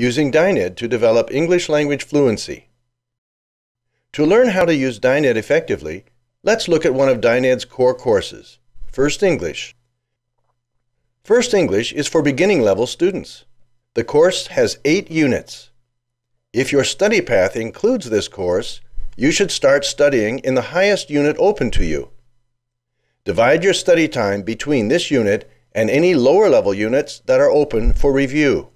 using DynEd to develop English language fluency. To learn how to use DynEd effectively, let's look at one of DynEd's core courses, First English. First English is for beginning level students. The course has 8 units. If your study path includes this course, you should start studying in the highest unit open to you. Divide your study time between this unit and any lower level units that are open for review.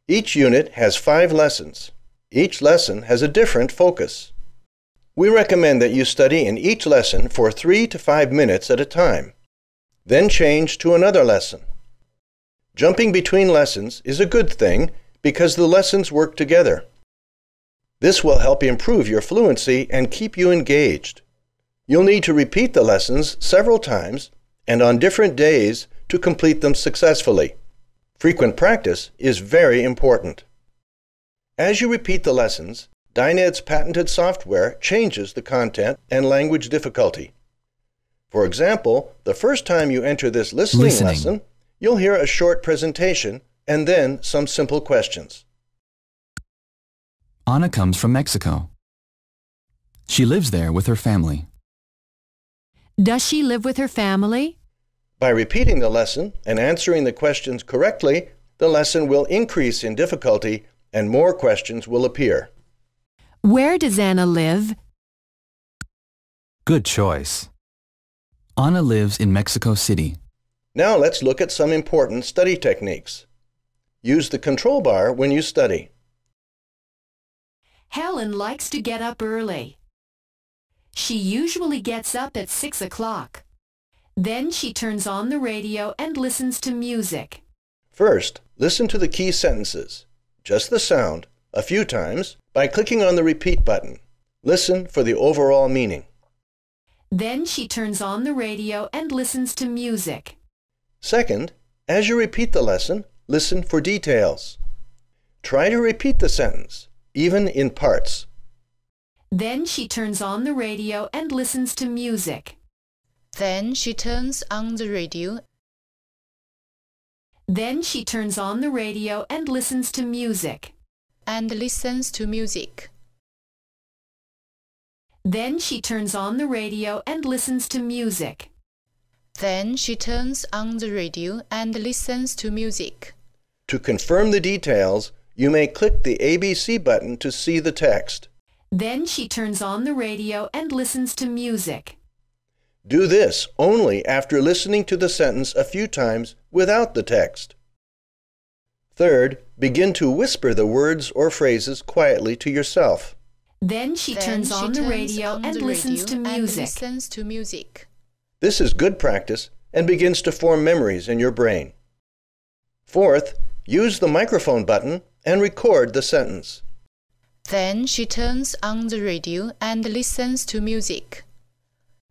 Each unit has 5 lessons. Each lesson has a different focus. We recommend that you study in each lesson for 3 to 5 minutes at a time. Then change to another lesson. Jumping between lessons is a good thing because the lessons work together. This will help improve your fluency and keep you engaged. You'll need to repeat the lessons several times and on different days to complete them successfully. Frequent practice is very important. As you repeat the lessons, DynEd's patented software changes the content and language difficulty. For example, the first time you enter this listening lesson, you'll hear a short presentation and then some simple questions. Anna comes from Mexico. She lives there with her family. Does she live with her family? By repeating the lesson and answering the questions correctly, the lesson will increase in difficulty and more questions will appear. Where does Anna live? Good choice. Anna lives in Mexico City. Now let's look at some important study techniques. Use the control bar when you study. Helen likes to get up early. She usually gets up at 6 o'clock. Then she turns on the radio and listens to music. First, listen to the key sentences, just the sound, a few times by clicking on the repeat button. Listen for the overall meaning. Then she turns on the radio and listens to music. Second, as you repeat the lesson, listen for details. Try to repeat the sentence, even in parts. Then she turns on the radio and listens to music. Then she turns on the radio. Then she turns on the radio and listens to music. And listens to music. Then she turns on the radio and listens to music. Then she turns on the radio and listens to music. To confirm the details, you may click the ABC button to see the text. Then she turns on the radio and listens to music. Do this only after listening to the sentence a few times without the text. Third, begin to whisper the words or phrases quietly to yourself. Then she turns on the radio and listens to music. This is good practice and begins to form memories in your brain. Fourth, use the microphone button and record the sentence. Then she turns on the radio and listens to music.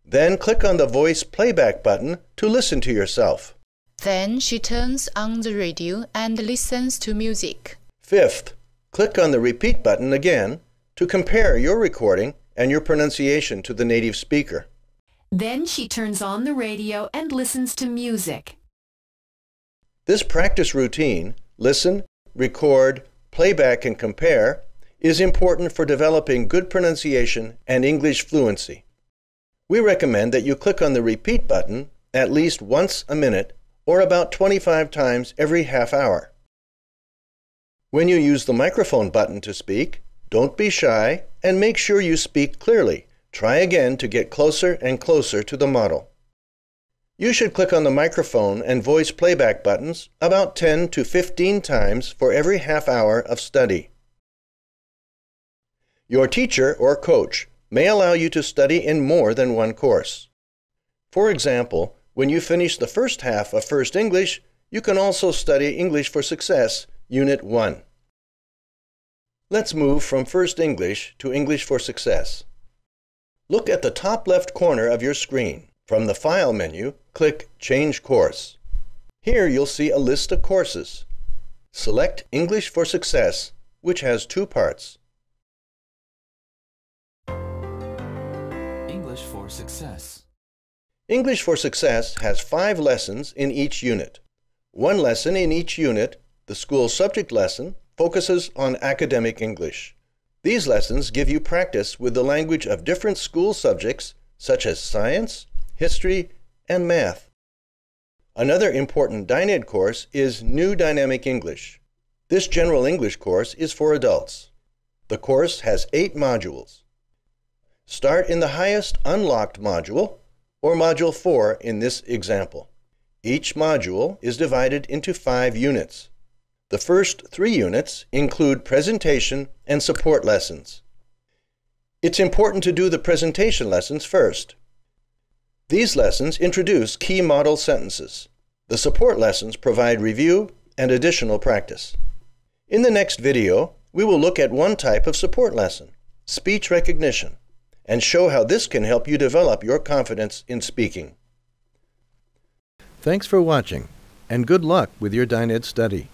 Then click on the voice playback button to listen to yourself. Then she turns on the radio and listens to music. Fifth, click on the repeat button again to compare your recording and your pronunciation to the native speaker. Then she turns on the radio and listens to music. This practice routine, listen, record, playback, and compare, is important for developing good pronunciation and English fluency. We recommend that you click on the repeat button at least once a minute or about 25 times every half hour. When you use the microphone button to speak, don't be shy and make sure you speak clearly. Try again to get closer and closer to the model. You should click on the microphone and voice playback buttons about 10 to 15 times for every half hour of study. Your teacher or coach may allow you to study in more than one course. For example, when you finish the first half of First English, you can also study English for Success, Unit 1. Let's move from First English to English for Success. Look at the top left corner of your screen. From the File menu, click Change Course. Here you'll see a list of courses. Select English for Success, which has 2 parts. English for Success. English for Success has 5 lessons in each unit. 1 lesson in each unit, The school subject lesson focuses on academic English. These lessons give you practice with the language of different school subjects such as science, history, and math. Another important DynEd course is New Dynamic English. This general English course is for adults. The course has 8 modules. Start in the highest unlocked module, or Module 4 in this example. Each module is divided into 5 units. The first 3 units include presentation and support lessons. It's important to do the presentation lessons first. These lessons introduce key model sentences. The support lessons provide review and additional practice. In the next video, we will look at one type of support lesson, speech recognition, and show how this can help you develop your confidence in speaking. Thanks for watching, and good luck with your DynEd study.